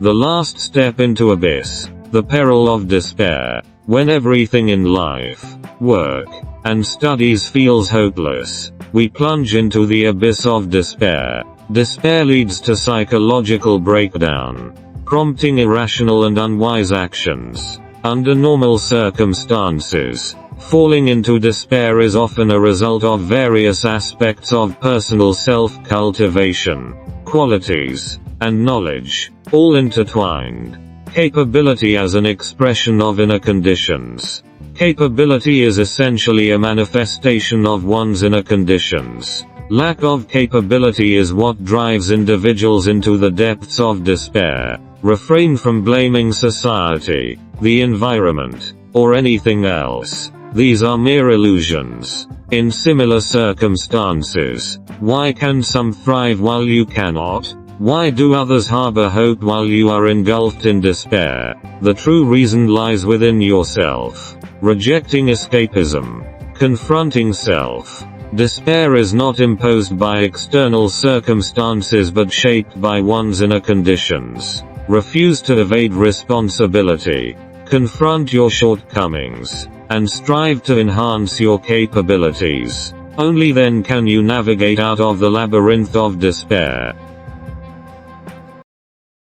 The last step into abyss, the peril of despair. When everything in life, work, and studies feels hopeless, we plunge into the abyss of despair. Despair leads to psychological breakdown, prompting irrational and unwise actions. Under normal circumstances, falling into despair is often a result of various aspects of personal self-cultivation, qualities, and knowledge, all intertwined. Capability as an expression of inner conditions. Capability is essentially a manifestation of one's inner conditions. Lack of capability is what drives individuals into the depths of despair. Refrain from blaming society, the environment, or anything else. These are mere illusions. In similar circumstances, why can some thrive while you cannot? Why do others harbor hope while you are engulfed in despair? The true reason lies within yourself. Rejecting escapism. Confronting self. Despair is not imposed by external circumstances but shaped by one's inner conditions. Refuse to evade responsibility. Confront your shortcomings, and strive to enhance your capabilities. Only then can you navigate out of the labyrinth of despair.